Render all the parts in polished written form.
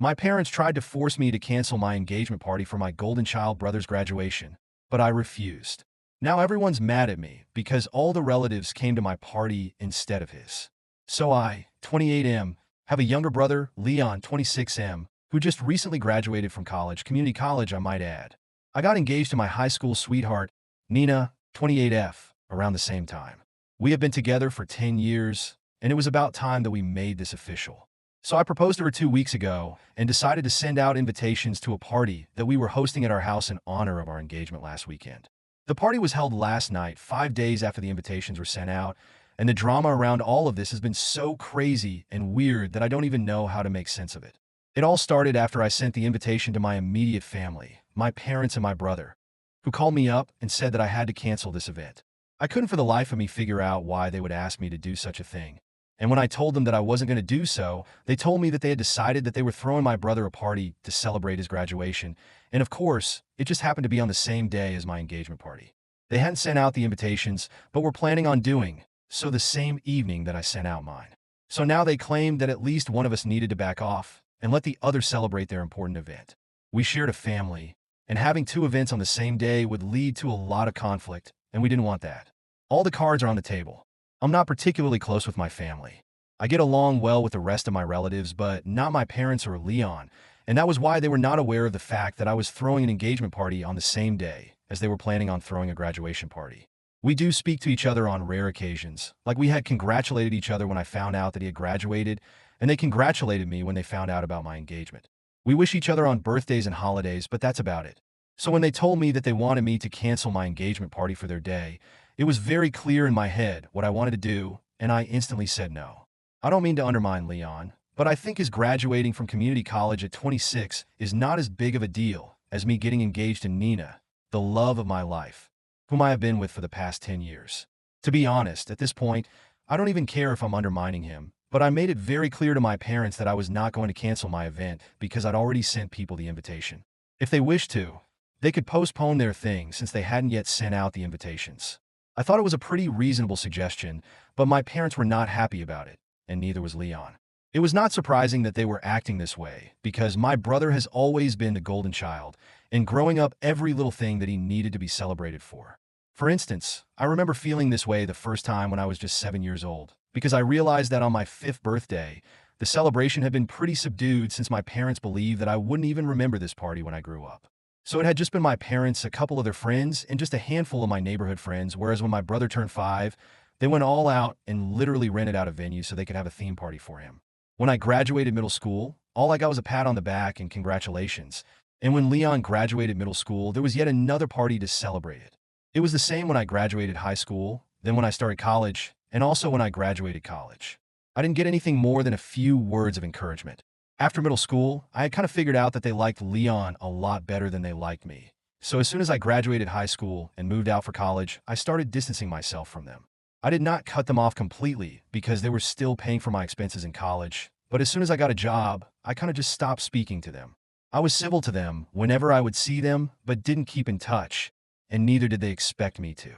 My parents tried to force me to cancel my engagement party for my golden child brother's graduation, but I refused. Now everyone's mad at me because all the relatives came to my party instead of his. So I, 28M, have a younger brother, Leon, 26M, who just recently graduated from college, community college I might add. I got engaged to my high school sweetheart, Nina, 28F, around the same time. We have been together for 10 years, and it was about time that we made this official. So I proposed to her 2 weeks ago and decided to send out invitations to a party that we were hosting at our house in honor of our engagement last weekend. The party was held last night, 5 days after the invitations were sent out, and the drama around all of this has been so crazy and weird that I don't even know how to make sense of it. It all started after I sent the invitation to my immediate family, my parents and my brother, who called me up and said that I had to cancel this event. I couldn't for the life of me figure out why they would ask me to do such a thing. And when I told them that I wasn't going to do so, they told me that they had decided that they were throwing my brother a party to celebrate his graduation. And of course, it just happened to be on the same day as my engagement party. They hadn't sent out the invitations, but were planning on doing so the same evening that I sent out mine. So now they claimed that at least one of us needed to back off and let the other celebrate their important event. We shared a family, and having two events on the same day would lead to a lot of conflict, and we didn't want that. All the cards are on the table. I'm not particularly close with my family. I get along well with the rest of my relatives, but not my parents or Leon, and that was why they were not aware of the fact that I was throwing an engagement party on the same day as they were planning on throwing a graduation party. We do speak to each other on rare occasions, like we had congratulated each other when I found out that he had graduated, and they congratulated me when they found out about my engagement. We wish each other on birthdays and holidays, but that's about it. So when they told me that they wanted me to cancel my engagement party for their day, it was very clear in my head what I wanted to do, and I instantly said no. I don't mean to undermine Leon, but I think his graduating from community college at 26 is not as big of a deal as me getting engaged to Nina, the love of my life, whom I have been with for the past 10 years. To be honest, at this point, I don't even care if I'm undermining him, but I made it very clear to my parents that I was not going to cancel my event because I'd already sent people the invitation. If they wished to, they could postpone their thing since they hadn't yet sent out the invitations. I thought it was a pretty reasonable suggestion, but my parents were not happy about it, and neither was Leon. It was not surprising that they were acting this way, because my brother has always been the golden child, and growing up every little thing that he needed to be celebrated for. For instance, I remember feeling this way the first time when I was just 7 years old, because I realized that on my 5th birthday, the celebration had been pretty subdued since my parents believed that I wouldn't even remember this party when I grew up. So it had just been my parents, a couple of their friends, and just a handful of my neighborhood friends, whereas when my brother turned 5, they went all out and literally rented out a venue so they could have a theme party for him. When I graduated middle school, all I got was a pat on the back and congratulations. And when Leon graduated middle school, there was yet another party to celebrate it. It was the same when I graduated high school, then when I started college, and also when I graduated college. I didn't get anything more than a few words of encouragement. After middle school, I had kind of figured out that they liked Leon a lot better than they liked me. So as soon as I graduated high school and moved out for college, I started distancing myself from them. I did not cut them off completely because they were still paying for my expenses in college, but as soon as I got a job, I kind of just stopped speaking to them. I was civil to them whenever I would see them, but didn't keep in touch, and neither did they expect me to.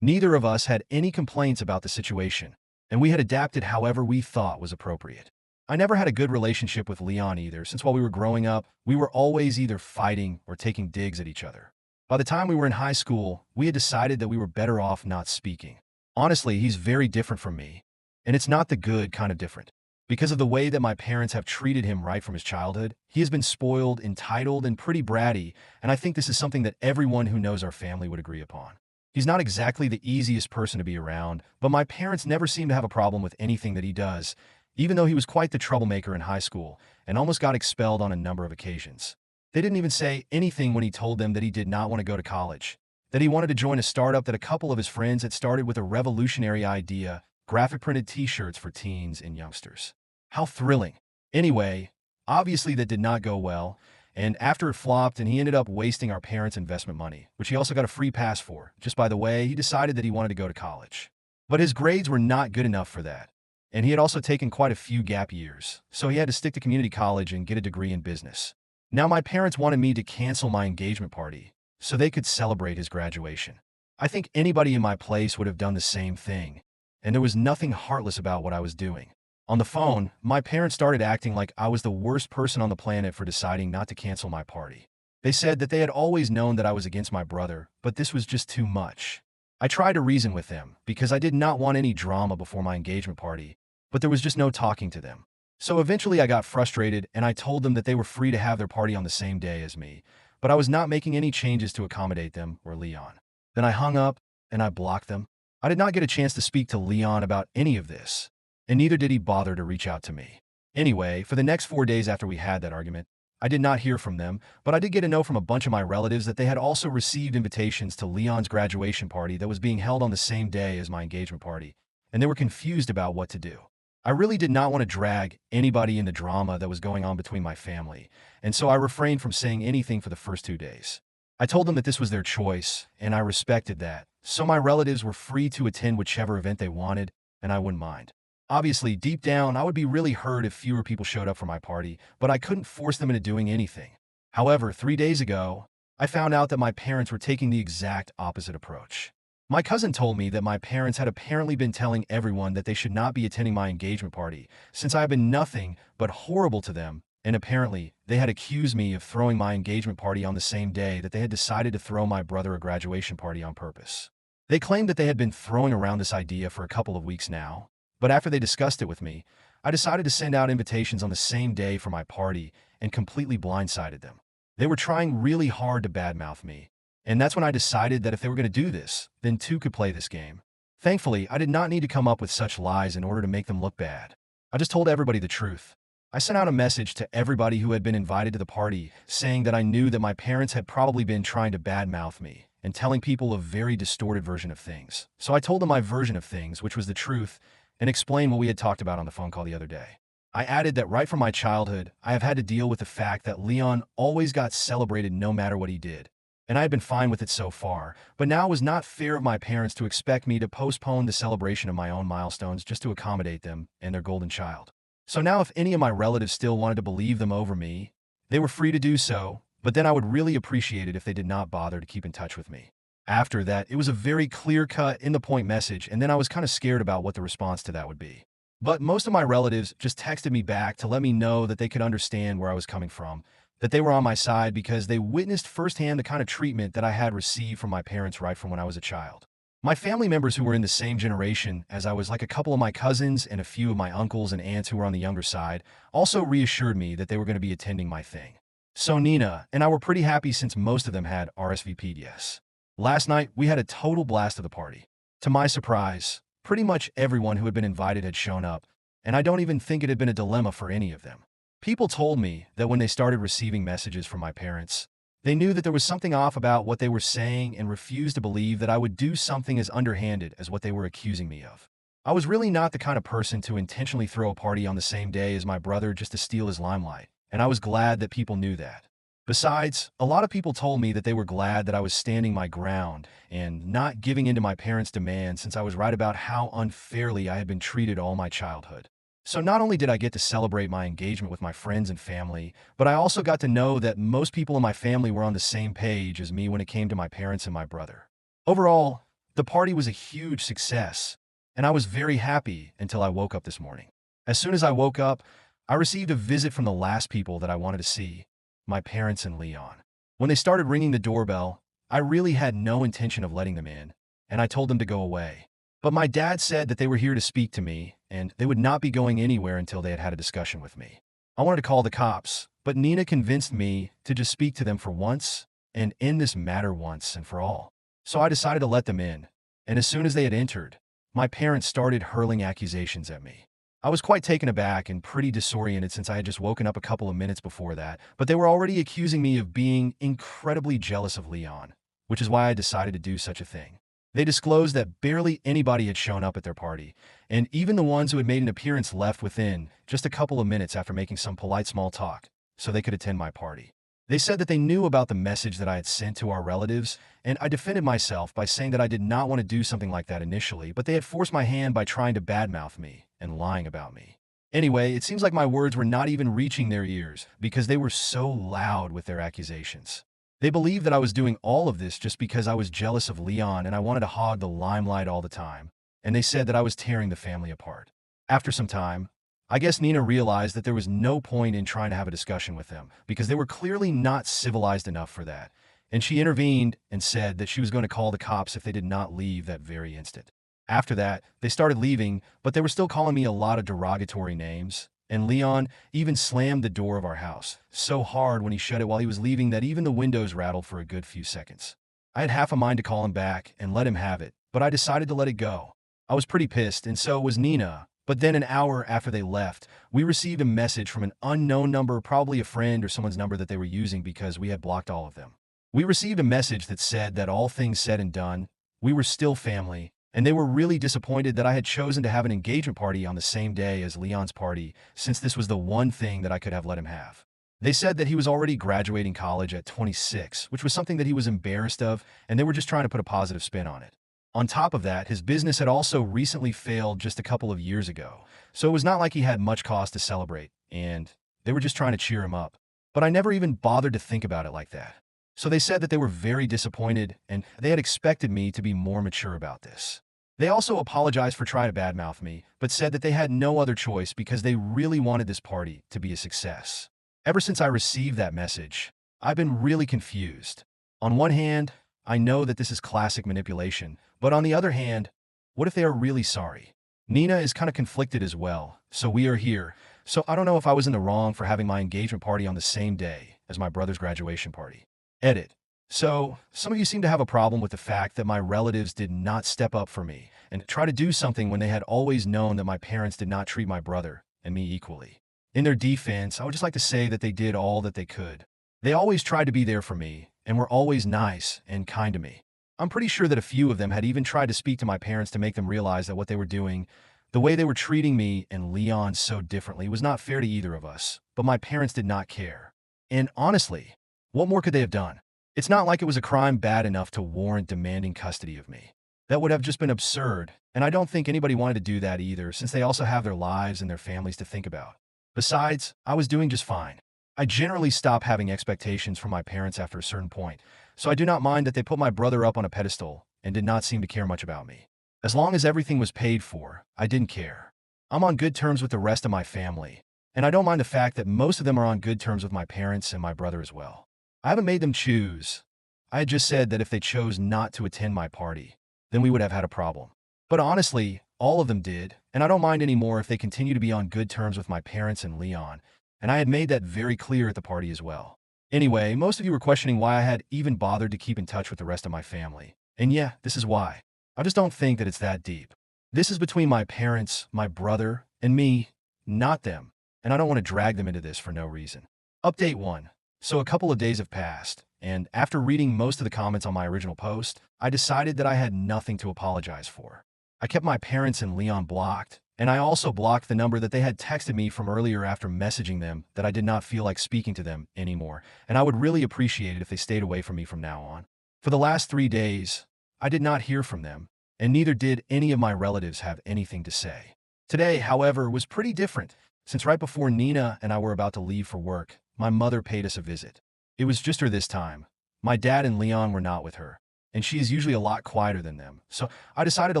Neither of us had any complaints about the situation, and we had adapted however we thought was appropriate. I never had a good relationship with Leon either, since while we were growing up, we were always either fighting or taking digs at each other. By the time we were in high school, we had decided that we were better off not speaking. Honestly, he's very different from me, and it's not the good kind of different. Because of the way that my parents have treated him right from his childhood, he has been spoiled, entitled, and pretty bratty, and I think this is something that everyone who knows our family would agree upon. He's not exactly the easiest person to be around, but my parents never seem to have a problem with anything that he does, even though he was quite the troublemaker in high school and almost got expelled on a number of occasions. They didn't even say anything when he told them that he did not want to go to college, that he wanted to join a startup that a couple of his friends had started with a revolutionary idea, graphic printed t-shirts for teens and youngsters. How thrilling. Anyway, obviously that did not go well, and after it flopped and he ended up wasting our parents' investment money, which he also got a free pass for. Just by the way, he decided that he wanted to go to college. But his grades were not good enough for that, and he had also taken quite a few gap years, so he had to stick to community college and get a degree in business. Now my parents wanted me to cancel my engagement party so they could celebrate his graduation. I think anybody in my place would have done the same thing, and there was nothing heartless about what I was doing. On the phone, my parents started acting like I was the worst person on the planet for deciding not to cancel my party. They said that they had always known that I was against my brother, but this was just too much. I tried to reason with them because I did not want any drama before my engagement party, but there was just no talking to them. So eventually I got frustrated and I told them that they were free to have their party on the same day as me, but I was not making any changes to accommodate them or Leon. Then I hung up and I blocked them. I did not get a chance to speak to Leon about any of this, and neither did he bother to reach out to me. Anyway, for the next 4 days after we had that argument, I did not hear from them, but I did get a note from a bunch of my relatives that they had also received invitations to Leon's graduation party that was being held on the same day as my engagement party, and they were confused about what to do. I really did not want to drag anybody in the drama that was going on between my family, and so I refrained from saying anything for the first 2 days. I told them that this was their choice, and I respected that, so my relatives were free to attend whichever event they wanted, and I wouldn't mind. Obviously, deep down, I would be really hurt if fewer people showed up for my party, but I couldn't force them into doing anything. However, 3 days ago, I found out that my parents were taking the exact opposite approach. My cousin told me that my parents had apparently been telling everyone that they should not be attending my engagement party, since I have been nothing but horrible to them, and apparently, they had accused me of throwing my engagement party on the same day that they had decided to throw my brother a graduation party on purpose. They claimed that they had been throwing around this idea for a couple of weeks now, but after they discussed it with me, I decided to send out invitations on the same day for my party and completely blindsided them. They were trying really hard to badmouth me, and that's when I decided that if they were going to do this, then two could play this game. Thankfully, I did not need to come up with such lies in order to make them look bad. I just told everybody the truth. I sent out a message to everybody who had been invited to the party, saying that I knew that my parents had probably been trying to badmouth me and telling people a very distorted version of things. So I told them my version of things, which was the truth, and explain what we had talked about on the phone call the other day. I added that right from my childhood, I have had to deal with the fact that Leon always got celebrated no matter what he did, and I had been fine with it so far, but now it was not fair of my parents to expect me to postpone the celebration of my own milestones just to accommodate them and their golden child. So now if any of my relatives still wanted to believe them over me, they were free to do so, but then I would really appreciate it if they did not bother to keep in touch with me. After that, it was a very clear-cut, in-the-point message, and then I was kind of scared about what the response to that would be. But most of my relatives just texted me back to let me know that they could understand where I was coming from, that they were on my side because they witnessed firsthand the kind of treatment that I had received from my parents right from when I was a child. My family members who were in the same generation as I was, like a couple of my cousins and a few of my uncles and aunts who were on the younger side, also reassured me that they were going to be attending my thing. So Nina and I were pretty happy since most of them had RSVP'd yes. Last night, we had a total blast of the party. To my surprise, pretty much everyone who had been invited had shown up, and I don't even think it had been a dilemma for any of them. People told me that when they started receiving messages from my parents, they knew that there was something off about what they were saying and refused to believe that I would do something as underhanded as what they were accusing me of. I was really not the kind of person to intentionally throw a party on the same day as my brother just to steal his limelight, and I was glad that people knew that. Besides, a lot of people told me that they were glad that I was standing my ground and not giving in to my parents' demands since I was right about how unfairly I had been treated all my childhood. So not only did I get to celebrate my engagement with my friends and family, but I also got to know that most people in my family were on the same page as me when it came to my parents and my brother. Overall, the party was a huge success, and I was very happy until I woke up this morning. As soon as I woke up, I received a visit from the last people that I wanted to see, my parents and Leon. When they started ringing the doorbell, I really had no intention of letting them in, and I told them to go away. But my dad said that they were here to speak to me, and they would not be going anywhere until they had had a discussion with me. I wanted to call the cops, but Nina convinced me to just speak to them for once and end this matter once and for all. So I decided to let them in, and as soon as they had entered, my parents started hurling accusations at me. I was quite taken aback and pretty disoriented since I had just woken up a couple of minutes before that, but they were already accusing me of being incredibly jealous of Leon, which is why I decided to do such a thing. They disclosed that barely anybody had shown up at their party, and even the ones who had made an appearance left within just a couple of minutes after making some polite small talk so they could attend my party. They said that they knew about the message that I had sent to our relatives, and I defended myself by saying that I did not want to do something like that initially, but they had forced my hand by trying to badmouth me and lying about me. Anyway, it seems like my words were not even reaching their ears because they were so loud with their accusations. They believed that I was doing all of this just because I was jealous of Leon and I wanted to hog the limelight all the time, and they said that I was tearing the family apart. After some time, I guess Nina realized that there was no point in trying to have a discussion with them because they were clearly not civilized enough for that. And she intervened and said that she was going to call the cops if they did not leave that very instant. After that, they started leaving, but they were still calling me a lot of derogatory names. And Leon even slammed the door of our house so hard when he shut it while he was leaving that even the windows rattled for a good few seconds. I had half a mind to call him back and let him have it, but I decided to let it go. I was pretty pissed, and so was Nina. But then an hour after they left, we received a message from an unknown number, probably a friend or someone's number that they were using because we had blocked all of them. We received a message that said that all things said and done, we were still family, and they were really disappointed that I had chosen to have an engagement party on the same day as Leon's party, since this was the one thing that I could have let him have. They said that he was already graduating college at 26, which was something that he was embarrassed of, and they were just trying to put a positive spin on it. On top of that, his business had also recently failed just a couple of years ago, so it was not like he had much cause to celebrate, and they were just trying to cheer him up. But I never even bothered to think about it like that. So they said that they were very disappointed, and they had expected me to be more mature about this. They also apologized for trying to badmouth me, but said that they had no other choice because they really wanted this party to be a success. Ever since I received that message, I've been really confused. On one hand, I know that this is classic manipulation, but on the other hand, what if they are really sorry? Nina is kind of conflicted as well, so we are here. So I don't know if I was in the wrong for having my engagement party on the same day as my brother's graduation party. Edit. So, some of you seem to have a problem with the fact that my relatives did not step up for me and try to do something when they had always known that my parents did not treat my brother and me equally. In their defense, I would just like to say that they did all that they could. They always tried to be there for me and were always nice and kind to me. I'm pretty sure that a few of them had even tried to speak to my parents to make them realize that what they were doing, the way they were treating me and Leon so differently, was not fair to either of us, but my parents did not care. And honestly, what more could they have done? It's not like it was a crime bad enough to warrant demanding custody of me. That would have just been absurd, and I don't think anybody wanted to do that either, since they also have their lives and their families to think about. Besides, I was doing just fine. I generally stop having expectations from my parents after a certain point, so I do not mind that they put my brother up on a pedestal and did not seem to care much about me. As long as everything was paid for, I didn't care. I'm on good terms with the rest of my family, and I don't mind the fact that most of them are on good terms with my parents and my brother as well. I haven't made them choose. I had just said that if they chose not to attend my party, then we would have had a problem. But honestly, all of them did, and I don't mind anymore if they continue to be on good terms with my parents and Leon, and I had made that very clear at the party as well. Anyway, most of you were questioning why I had even bothered to keep in touch with the rest of my family. And yeah, this is why. I just don't think that it's that deep. This is between my parents, my brother, and me, not them, and I don't want to drag them into this for no reason. Update 1. So a couple of days have passed, and after reading most of the comments on my original post, I decided that I had nothing to apologize for. I kept my parents and Leon blocked, and I also blocked the number that they had texted me from earlier after messaging them that I did not feel like speaking to them anymore, and I would really appreciate it if they stayed away from me from now on. For the last 3 days, I did not hear from them, and neither did any of my relatives have anything to say. Today, however, was pretty different, since right before Nina and I were about to leave for work, my mother paid us a visit. It was just her this time. My dad and Leon were not with her, and she is usually a lot quieter than them. So I decided to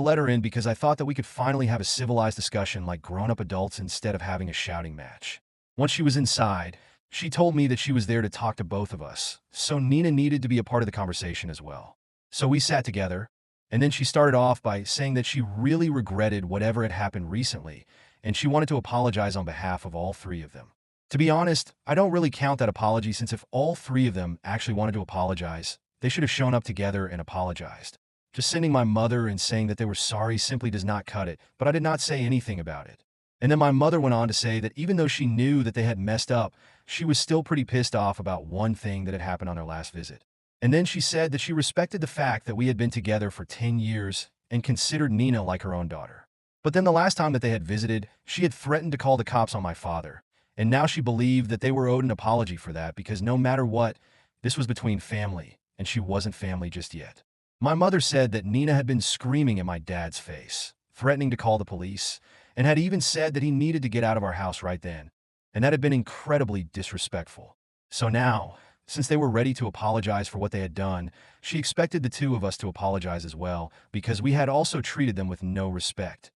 let her in because I thought that we could finally have a civilized discussion like grown-up adults instead of having a shouting match. Once she was inside, she told me that she was there to talk to both of us, so Nina needed to be a part of the conversation as well. So we sat together, and then she started off by saying that she really regretted whatever had happened recently, and she wanted to apologize on behalf of all 3 of them. To be honest, I don't really count that apology, since if all 3 of them actually wanted to apologize, they should have shown up together and apologized. Just sending my mother and saying that they were sorry simply does not cut it, but I did not say anything about it. And then my mother went on to say that even though she knew that they had messed up, she was still pretty pissed off about one thing that had happened on their last visit. And then she said that she respected the fact that we had been together for 10 years and considered Nina like her own daughter. But then the last time that they had visited, she had threatened to call the cops on my father, and now she believed that they were owed an apology for that because no matter what, this was between family, and she wasn't family just yet. My mother said that Nina had been screaming at my dad's face, threatening to call the police, and had even said that he needed to get out of our house right then, and that had been incredibly disrespectful. So now, since they were ready to apologize for what they had done, she expected the 2 of us to apologize as well, because we had also treated them with no respect.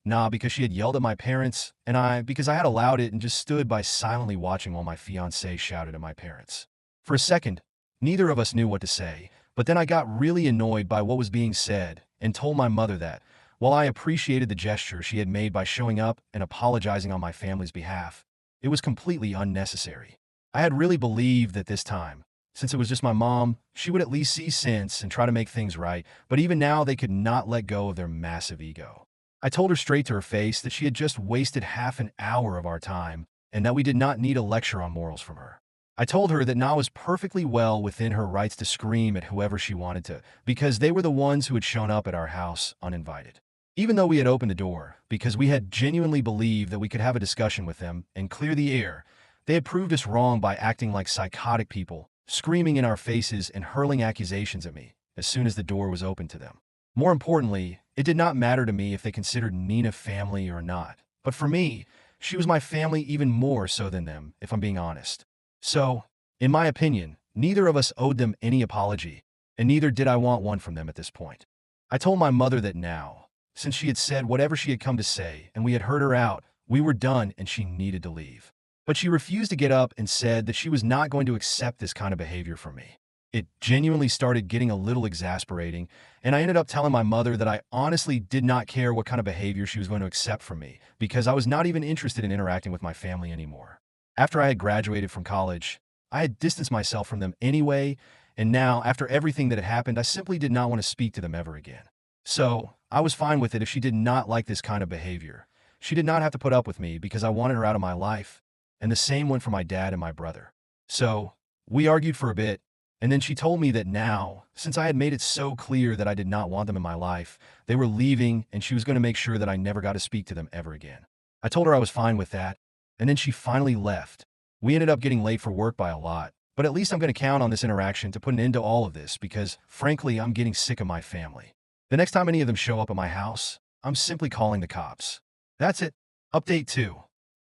Nah, because she had yelled at my parents, and because I had allowed it and just stood by silently watching while my fiancée shouted at my parents. For a second, neither of us knew what to say, but then I got really annoyed by what was being said and told my mother that, while I appreciated the gesture she had made by showing up and apologizing on my family's behalf, it was completely unnecessary. I had really believed that this time, since it was just my mom, she would at least see sense and try to make things right, but even now they could not let go of their massive ego. I told her straight to her face that she had just wasted half an hour of our time and that we did not need a lecture on morals from her. I told her that Na was perfectly well within her rights to scream at whoever she wanted to, because they were the ones who had shown up at our house uninvited. Even though we had opened the door, because we had genuinely believed that we could have a discussion with them and clear the air, they had proved us wrong by acting like psychotic people, screaming in our faces and hurling accusations at me as soon as the door was opened to them. More importantly, it did not matter to me if they considered Nina family or not. But for me, she was my family even more so than them, if I'm being honest. So, in my opinion, neither of us owed them any apology, and neither did I want one from them at this point. I told my mother that now, since she had said whatever she had come to say and we had heard her out, we were done and she needed to leave. But she refused to get up and said that she was not going to accept this kind of behavior from me. It genuinely started getting a little exasperating, and I ended up telling my mother that I honestly did not care what kind of behavior she was going to accept from me, because I was not even interested in interacting with my family anymore. After I had graduated from college, I had distanced myself from them anyway, and now, after everything that had happened, I simply did not want to speak to them ever again. So, I was fine with it if she did not like this kind of behavior. She did not have to put up with me because I wanted her out of my life, and the same went for my dad and my brother. So, we argued for a bit, and then she told me that now, since I had made it so clear that I did not want them in my life, they were leaving and she was going to make sure that I never got to speak to them ever again. I told her I was fine with that, and then she finally left. We ended up getting late for work by a lot, but at least I'm going to count on this interaction to put an end to all of this because, frankly, I'm getting sick of my family. The next time any of them show up at my house, I'm simply calling the cops. That's it. Update 2.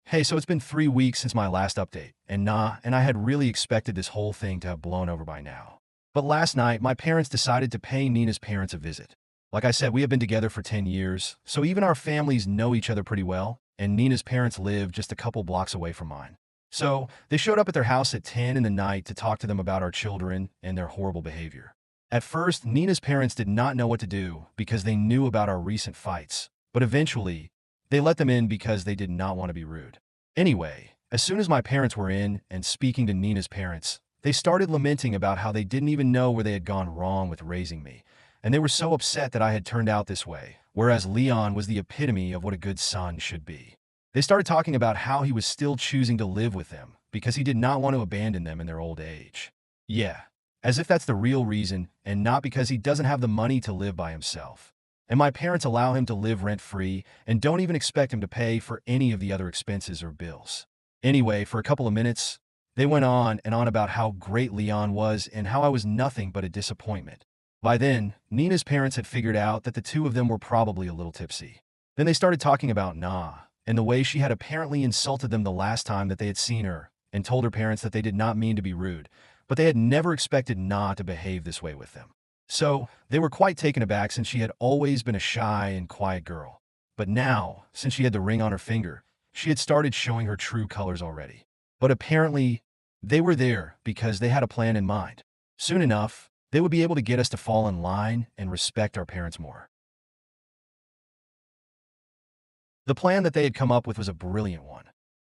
Hey, so it's been 3 weeks since my last update, and I had really expected this whole thing to have blown over by now. But last night, my parents decided to pay Nina's parents a visit. Like I said, we have been together for 10 years, so even our families know each other pretty well, and Nina's parents live just a couple blocks away from mine. So, they showed up at their house at 10 in the night to talk to them about our children and their horrible behavior. At first, Nina's parents did not know what to do because they knew about our recent fights, but eventually, they let them in because they did not want to be rude. Anyway, as soon as my parents were in and speaking to Nina's parents, they started lamenting about how they didn't even know where they had gone wrong with raising me, and they were so upset that I had turned out this way, whereas Leon was the epitome of what a good son should be. They started talking about how he was still choosing to live with them because he did not want to abandon them in their old age. Yeah, as if that's the real reason and not because he doesn't have the money to live by himself. And my parents allow him to live rent-free and don't even expect him to pay for any of the other expenses or bills. Anyway, for a couple of minutes, they went on and on about how great Leon was and how I was nothing but a disappointment. By then, Nina's parents had figured out that the two of them were probably a little tipsy. Then they started talking about and the way she had apparently insulted them the last time that they had seen her, and told her parents that they did not mean to be rude, but they had never expected to behave this way with them. So, they were quite taken aback since she had always been a shy and quiet girl. But now, since she had the ring on her finger, she had started showing her true colors already. But apparently, they were there because they had a plan in mind. Soon enough, they would be able to get us to fall in line and respect our parents more. The plan that they had come up with was a brilliant one.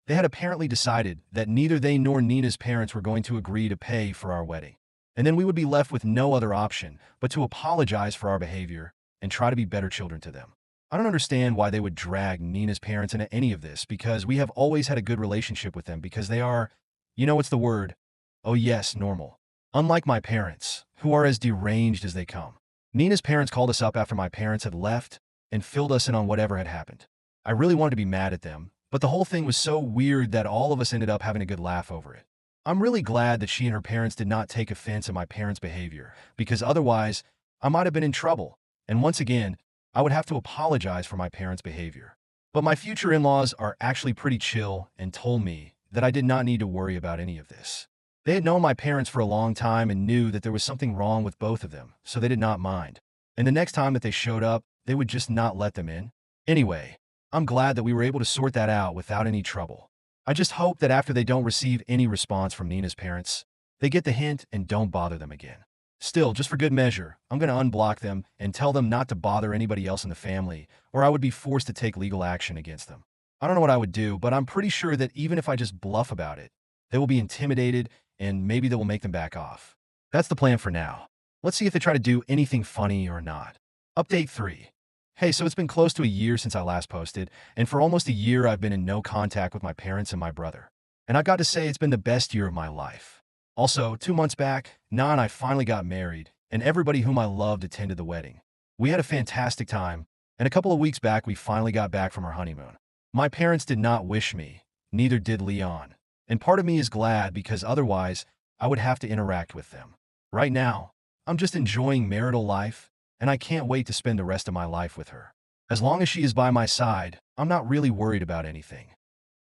They had apparently decided that neither they nor Nina's parents were going to agree to pay for our wedding. And then we would be left with no other option but to apologize for our behavior and try to be better children to them. I don't understand why they would drag Nina's parents into any of this because we have always had a good relationship with them because they are, what's the word? Oh yes, normal. Unlike my parents, who are as deranged as they come. Nina's parents called us up after my parents had left and filled us in on whatever had happened. I really wanted to be mad at them, but the whole thing was so weird that all of us ended up having a good laugh over it. I'm really glad that she and her parents did not take offense at my parents' behavior, because otherwise, I might have been in trouble, and once again, I would have to apologize for my parents' behavior. But my future in-laws are actually pretty chill and told me that I did not need to worry about any of this. They had known my parents for a long time and knew that there was something wrong with both of them, so they did not mind. And the next time that they showed up, they would just not let them in. Anyway, I'm glad that we were able to sort that out without any trouble. I just hope that after they don't receive any response from Nina's parents, they get the hint and don't bother them again. Still, just for good measure, I'm going to unblock them and tell them not to bother anybody else in the family, or I would be forced to take legal action against them. I don't know what I would do, but I'm pretty sure that even if I just bluff about it, they will be intimidated and maybe that will make them back off. That's the plan for now. Let's see if they try to do anything funny or not. Update 3. Hey, so it's been close to a year since I last posted, and for almost a year I've been in no contact with my parents and my brother. And I've got to say it's been the best year of my life. Also, 2 months back, Na and I finally got married, and everybody whom I loved attended the wedding. We had a fantastic time, and a couple of weeks back we finally got back from our honeymoon. My parents did not wish me, neither did Leon. And part of me is glad because otherwise I would have to interact with them. Right now, I'm just enjoying marital life, and I can't wait to spend the rest of my life with her. As long as she is by my side, I'm not really worried about anything.